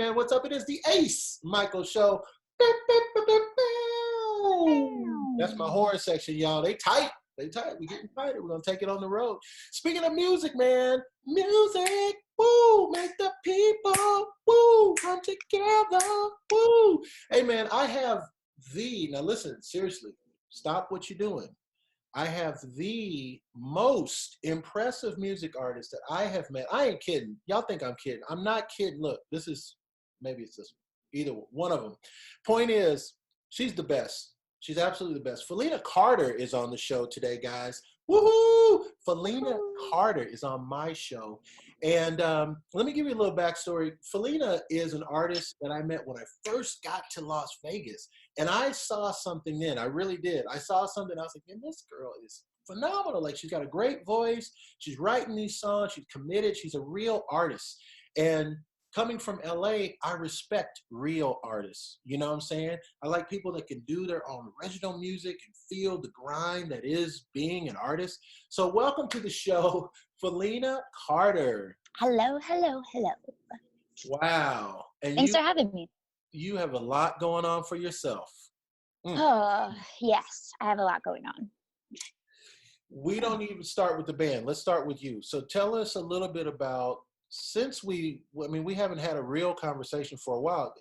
man, what's up? It is the Ace Michael Show. Beep, beep, beep, beep, beep. That's my horn section, y'all. They tight. They tight. We're getting tighter. We're going to take it on the road. Speaking of music, man, music, woo, make the people, woo, come together, woo. Hey, man, I have now listen, seriously, stop what you're doing. I have the most impressive music artist that I have met. I ain't kidding. Y'all think I'm kidding. I'm not kidding. Look, maybe it's this one. Either one of them. Point is, she's the best. She's absolutely the best. Philena Carter is on the show today, guys. Woohoo! Philena Carter is on my show. And let me give you a little backstory. Philena is an artist that I met when I first got to Las Vegas. And I saw something then. I really did. I saw something. I was like, man, this girl is phenomenal. Like, she's got a great voice. She's writing these songs. She's committed. She's a real artist. And coming from LA, I respect real artists. You know what I'm saying? I like people that can do their own original music and feel the grind that is being an artist. So welcome to the show, Philena Carter. Hello, hello, hello. Wow. And Thanks for having me. You have a lot going on for yourself. Yes, I have a lot going on. We don't even start with the band. Let's start with you. So tell us a little bit about, since we haven't had a real conversation for a while.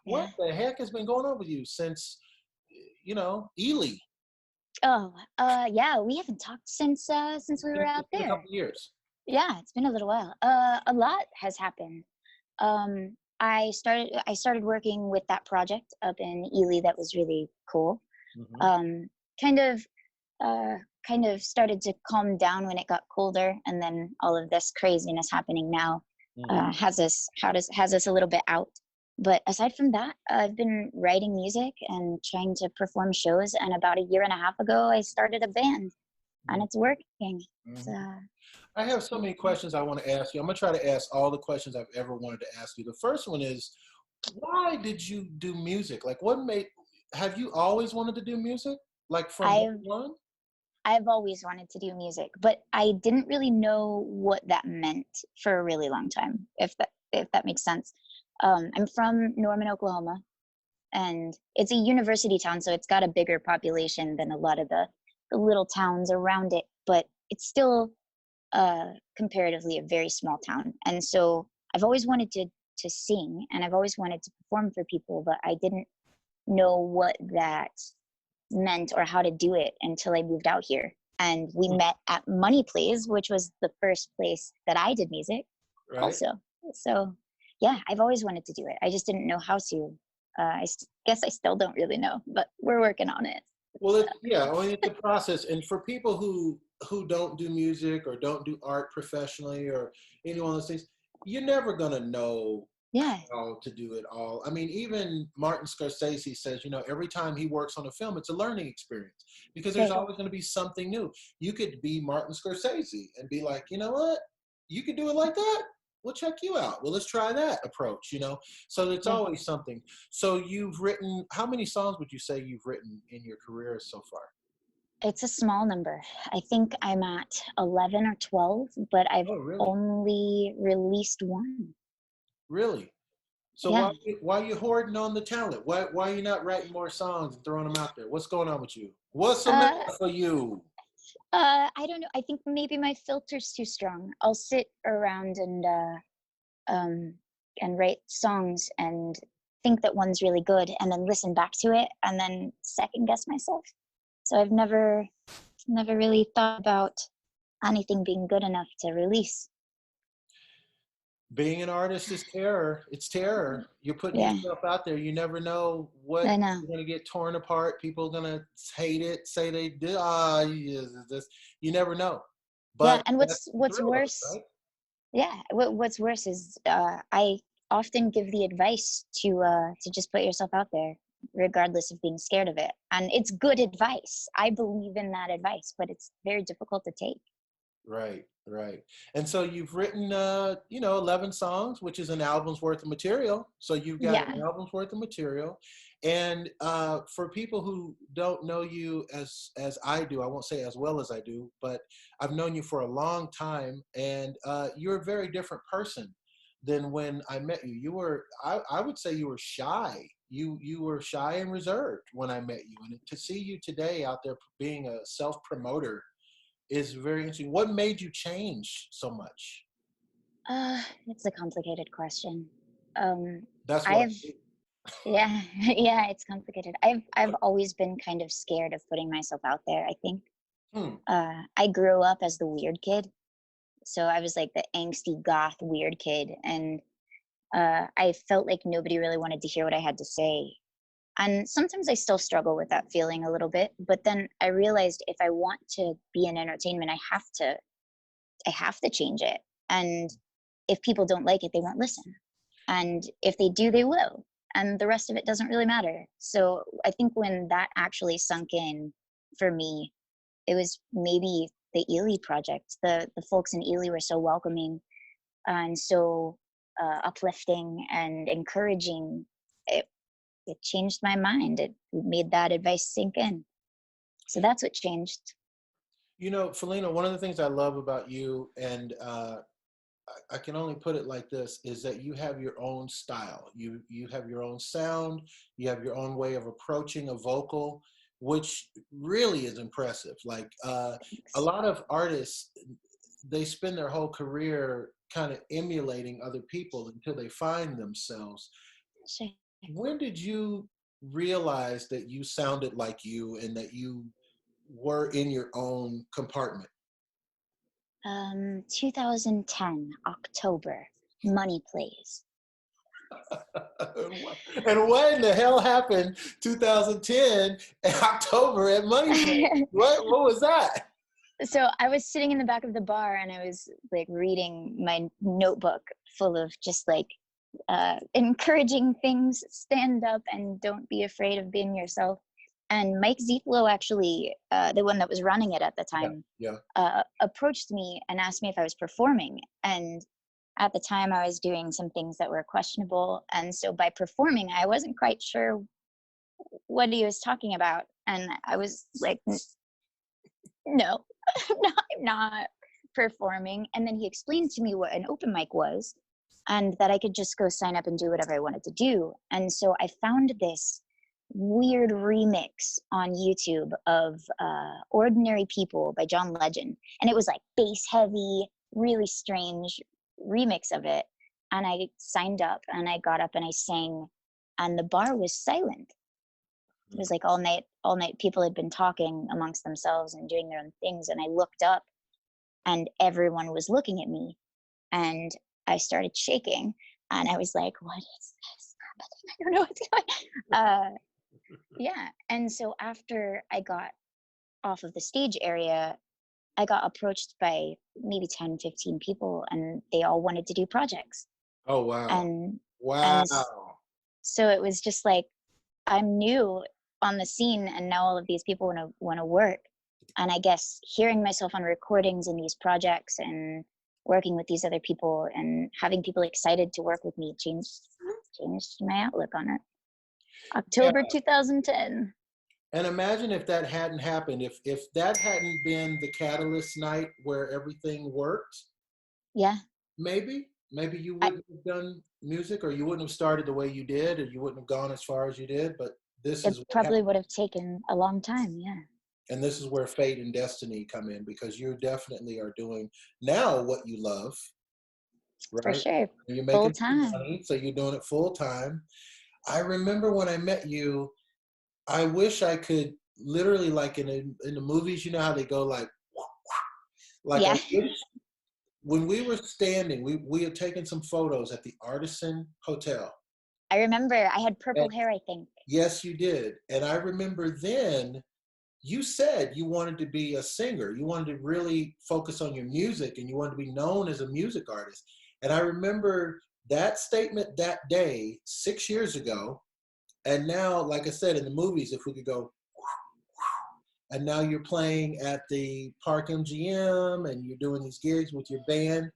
What the heck has been going on with you since, Ely? Yeah, we haven't talked since we were out there. A couple years. Yeah, it's been a little while. A lot has happened. I started working with that project up in Ely that was really cool. Mm-hmm. Kind of started to calm down when it got colder, and then all of this craziness happening now has us a little bit out. But aside from that, I've been writing music and trying to perform shows. And about a year and a half ago, I started a band, and it's working. Mm-hmm. I have so many questions I want to ask you. I'm going to try to ask all the questions I've ever wanted to ask you. The first one is, why did you do music? Like, have you always wanted to do music? Like from day one? I've always wanted to do music, but I didn't really know what that meant for a really long time, if that makes sense. I'm from Norman, Oklahoma, and it's a university town, so it's got a bigger population than a lot of the little towns around it, but it's still comparatively a very small town. And so I've always wanted to sing, and I've always wanted to perform for people, but I didn't know what that meant or how to do it until I moved out here. And we met at Money Plays, which was the first place that I did music also. So yeah, I've always wanted to do it. I just didn't know how to. I guess I still don't really know, but we're working on it. Well, it's a process. And for people who don't do music or don't do art professionally or any one of those things, you're never going to know how to do it all. I mean, even Martin Scorsese says, every time he works on a film, it's a learning experience because there's always going to be something new. You could be Martin Scorsese and be like, you know what? You could do it like that. We'll check you out. Well, let's try that approach, So it's always something. So you've written, how many songs would you say you've written in your career so far? It's a small number. I think I'm at 11 or 12, but I've only released one. Really? So why are you hoarding on the talent? Why are you not writing more songs and throwing them out there? What's going on with you? What's the matter for you? I don't know. I think maybe my filter's too strong. I'll sit around and write songs and think that one's really good, and then listen back to it, and then second guess myself. So I've never really thought about anything being good enough to release. Being an artist is terror. It's terror. You're putting yourself out there. You never know what you're going to get torn apart. People are going to hate it, say they did. You never know. But and what's worse? Right? Yeah, what's worse is I often give the advice to just put yourself out there, regardless of being scared of it. And it's good advice. I believe in that advice, but it's very difficult to take. Right. And so you've written, 11 songs, which is an album's worth of material. So you've got an album's worth of material. And for people who don't know you as I do, I won't say as well as I do, but I've known you for a long time, and you're a very different person than when I met you. You were, I would say you were shy. You were shy and reserved when I met you. And to see you today out there being a self promoter is very interesting. What made you change so much? It's a complicated question. Um, That's what I I've do. yeah, yeah, it's complicated. I've always been kind of scared of putting myself out there, I think. Hmm. I grew up as the weird kid. So I was like the angsty goth weird kid, and I felt like nobody really wanted to hear what I had to say. And sometimes I still struggle with that feeling a little bit, but then I realized if I want to be in entertainment, I have to change it. And if people don't like it, they won't listen. And if they do, they will. And the rest of it doesn't really matter. So I think when that actually sunk in for me, it was maybe the Ely project. The folks in Ely were so welcoming and so uplifting and encouraging. It changed my mind. It made that advice sink in. So that's what changed. You know, Philena, one of the things I love about you, and I can only put it like this, is that you have your own style. You have your own sound. You have your own way of approaching a vocal, which really is impressive. Like a Thanks. lot of artists, they spend their whole career kind of emulating other people until they find themselves. Sure. When did you realize that you sounded like you and that you were in your own compartment? 2010 October. Money Plays. And what in the hell happened 2010 in October at Money Play? What was that? So I was sitting in the back of the bar and I was like reading my notebook full of just like encouraging things. Stand up and don't be afraid of being yourself. And Mike Ziflo actually, the one that was running it at the Yeah, time, yeah. approached me and asked me if I was performing. And at the time I was doing some things that were questionable. And so by performing, I wasn't quite sure what he was talking about. And I was like, no, no, I'm not performing. And then he explained to me what an open mic was and that I could just go sign up and do whatever I wanted to do. And so I found this weird remix on YouTube of Ordinary People by John Legend. And it was like bass heavy, really strange remix of it. And I signed up and I got up and I sang, and the bar was silent. It was like all night people had been talking amongst themselves and doing their own things. And I looked up and everyone was looking at me, and I started shaking and I was like, what is this happening? I don't know what's going on. Yeah. And so after I got off of the stage area, I got approached by maybe 10, 15 people, and they all wanted to do projects. Oh, wow. And Wow. and so it was just like, I'm new on the scene, and now all of these people want to work. And I guess hearing myself on recordings in these projects and working with these other people and having people excited to work with me changed my outlook on it. Yeah. October 2010. And imagine if that hadn't happened, if that hadn't been the catalyst night where everything worked, Yeah. maybe you I, wouldn't have done music, or you wouldn't have started the way you did, or you wouldn't have gone as far as you did. But this it is what happened. probably would have taken a long time. Yeah. And this is where fate and destiny come in, because you definitely are doing now what you love, For right? sure. And you're Full making some time. money, so you're doing it full time. I remember when I met you, I wish I could literally, like in the movies, you know how they go like I Yeah. wish when we were standing, we had taken some photos at the Artisan Hotel. I remember I had And purple hair, I think. yes, you did. And I remember then you said you wanted to be a singer. You wanted to really focus on your music and you wanted to be known as a music artist. And I remember that statement that day, 6 years ago. And now, like I said, in the movies, if we could go, and now you're playing at the Park MGM and you're doing these gigs with your band.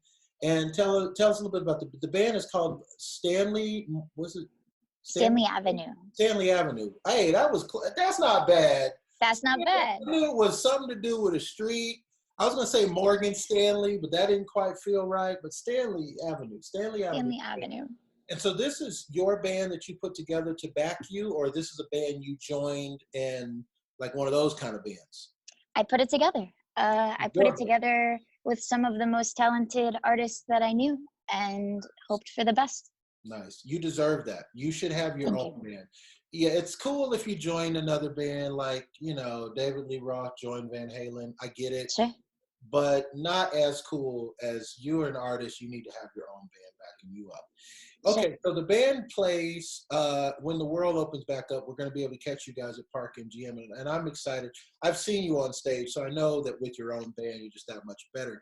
And tell us a little bit about the band is called Stanley, was it Stanley? Stanley Avenue. Stanley Avenue. Hey, that's not bad. That's not bad. I knew it was something to do with a street. I was gonna say Morgan Stanley, but that didn't quite feel right. But Stanley Avenue, Stanley Avenue. Stanley Avenue. And so this is your band that you put together to back you, or this is a band you joined in, like one of those kind of bands? I put it together. I put it together with some of the most talented artists that I knew and hoped for the best. Nice. You deserve that. You should have your Thank own you. band. Yeah, it's cool if you join another band, like, David Lee Roth joined Van Halen. I get it. Sure. But not as cool as you're an artist. You need to have your own band backing you up. Sure. Okay, so the band plays when the world opens back up. We're going to be able to catch you guys at Park MGM, and I'm excited. I've seen you on stage, so I know that with your own band, you're just that much better.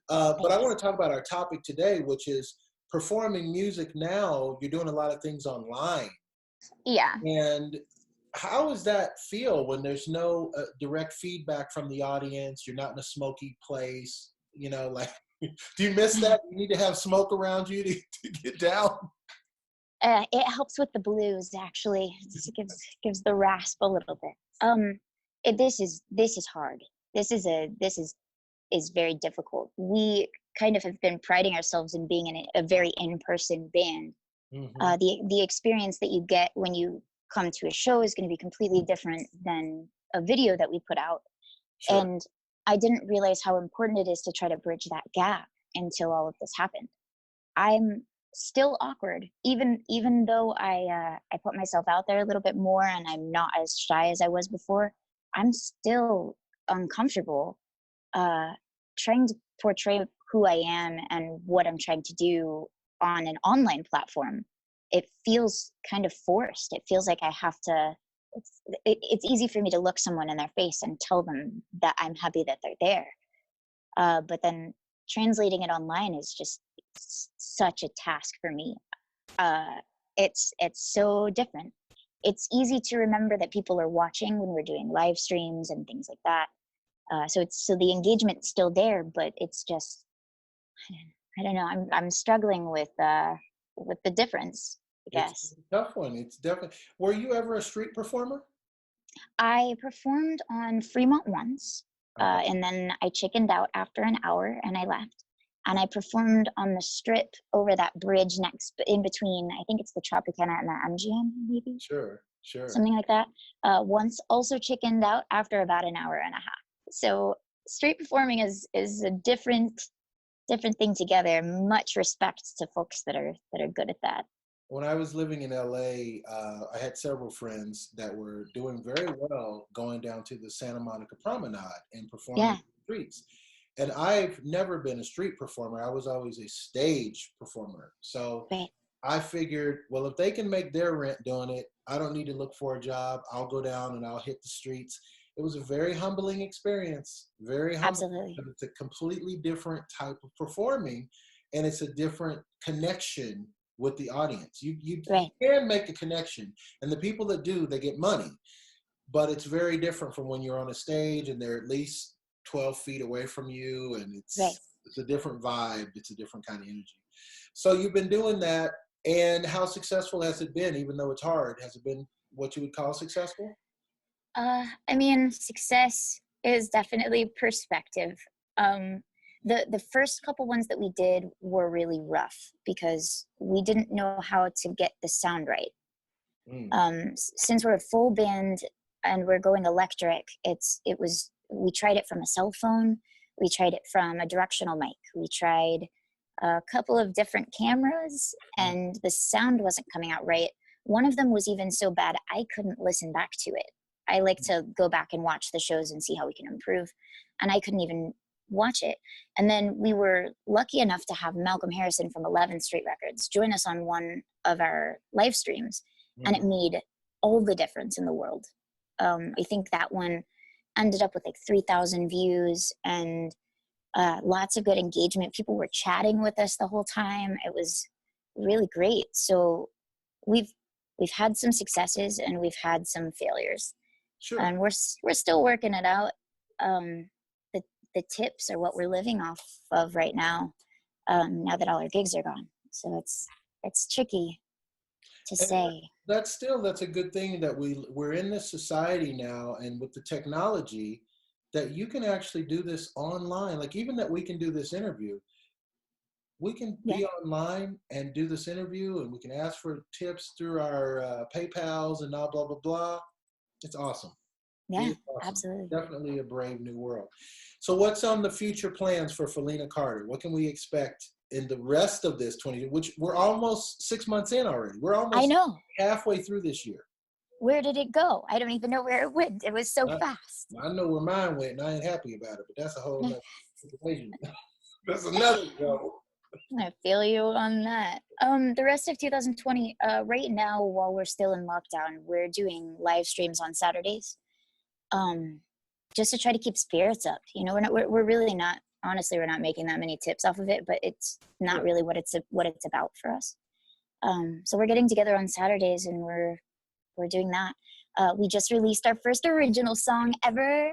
But I want to talk about our topic today, which is performing music now. You're doing a lot of things online. Yeah. And how does that feel when there's no direct feedback from the audience? You're not in a smoky place, like, do you miss that? You need to have smoke around you to get down. It helps with the blues, actually. It gives the rasp a little bit. This is hard. This is very difficult. We kind of have been priding ourselves in being in a very in-person band. Mm-hmm. The experience that you get when you come to a show is going to be completely different than a video that we put out. Sure. And I didn't realize how important it is to try to bridge that gap until all of this happened. I'm still awkward, even though I put myself out there a little bit more and I'm not as shy as I was before. I'm still uncomfortable trying to portray who I am and what I'm trying to do on an online platform. It feels kind of forced. It feels like I have to. It's easy for me to look someone in their face and tell them that I'm happy that they're there, but then translating it online is just such a task for me. It's so different. It's easy to remember that people are watching when we're doing live streams and things like that. So the engagement's still there, but it's just, I don't know. I'm struggling with the difference, I guess. It's a tough one. It's definitely. Were you ever a street performer? I performed on Fremont once, and then I chickened out after an hour and I left. And I performed on the Strip over that bridge in between, I think it's the Tropicana and the MGM, maybe? Sure. Something like that. Once also chickened out after about an hour and a half. So street performing is a different thing together. Much respect to folks that are good at that. When I was living in LA, I had several friends that were doing very well going down to the Santa Monica Promenade and performing in the streets. And I've never been a street performer. I was always a stage performer. So I figured, well, if they can make their rent doing it, I don't need to look for a job. I'll go down and I'll hit the streets. It was a very humbling experience. Very humbling. Absolutely. It's a completely different type of performing, and it's a different connection with the audience. You can make a connection, and the people that do, they get money. But it's very different from when you're on a stage and they're at least 12 feet away from you, and it's a different vibe. It's a different kind of energy. So you've been doing that, and how successful has it been? Even though it's hard, has it been what you would call successful? I mean, success is definitely perspective. The first couple ones that we did were really rough because we didn't know how to get the sound right. Since we're a full band and we're going electric, we tried it from a cell phone, we tried it from a directional mic, we tried a couple of different cameras, and the sound wasn't coming out right. One of them was even so bad I couldn't listen back to it. I like to go back and watch the shows and see how we can improve, and I couldn't even watch it. And then we were lucky enough to have Malcolm Harrison from 11th Street Records join us on one of our live streams, and it made all the difference in the world. I think that one ended up with like 3,000 views and lots of good engagement. People were chatting with us the whole time. It was really great. So we've had some successes and we've had some failures. Sure. And we're still working it out. The tips are what we're living off of right now. Now that all our gigs are gone, so it's tricky to say. That's a good thing that we're in this society now, and with the technology, that you can actually do this online. Like even that we can do this interview, we can Yeah. be online and do this interview, and we can ask for tips through our PayPals and blah blah blah blah. It's awesome. It Yeah, is awesome. absolutely. Definitely a brave new world. So what's on the future plans for Philena Carter? What can we expect in the rest of this 20, which we're almost 6 months in already. We're I almost know. halfway through this year. Where did it go? I don't even know where it went. It was so fast. I know where mine went, and I ain't happy about it, but that's a whole other situation. That's another show. I feel you on that. The rest of 2020, right now, while we're still in lockdown, we're doing live streams on Saturdays, just to try to keep spirits up. You know, we're really not, honestly, we're not making that many tips off of it, but it's not really what it's about for us. So we're getting together on Saturdays, and we're doing that. We just released our first original song ever.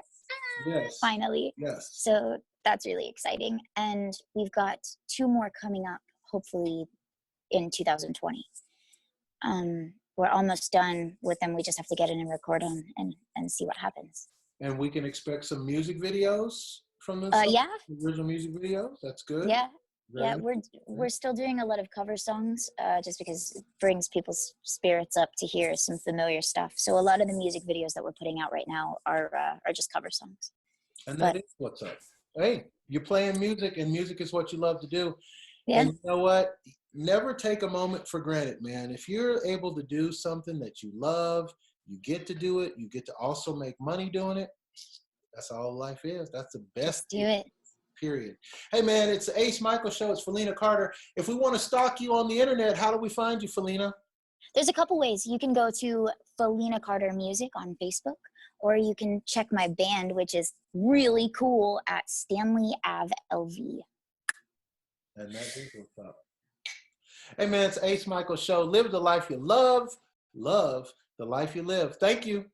Yes. Finally. Yes. So that's really exciting. And we've got 2 more coming up, hopefully in 2020. We're almost done with them. We just have to get in and record them and see what happens. And we can expect some music videos from this Yeah. original music videos. That's good. Yeah. Very yeah, nice. we're still doing a lot of cover songs, just because it brings people's spirits up to hear some familiar stuff. So a lot of the music videos that we're putting out right now are just cover songs. And that is what's up. Hey, you're playing music, and music is what you love to do. Yeah. And you know what? Never take a moment for granted, man. If you're able to do something that you love, you get to do it. You get to also make money doing it. That's all life is. That's the best. Just do it. Period. Hey, man, it's the Ace Michael Show. It's Philena Carter. If we want to stalk you on the internet, how do we find you, Philena? There's a couple ways. You can go to Philena Carter Music on Facebook, or you can check my band, which is really cool, at Stanley Ave LV. And that is what's up. Hey, man, it's Ace Michael Show. Live the life you love. Love the life you live. Thank you.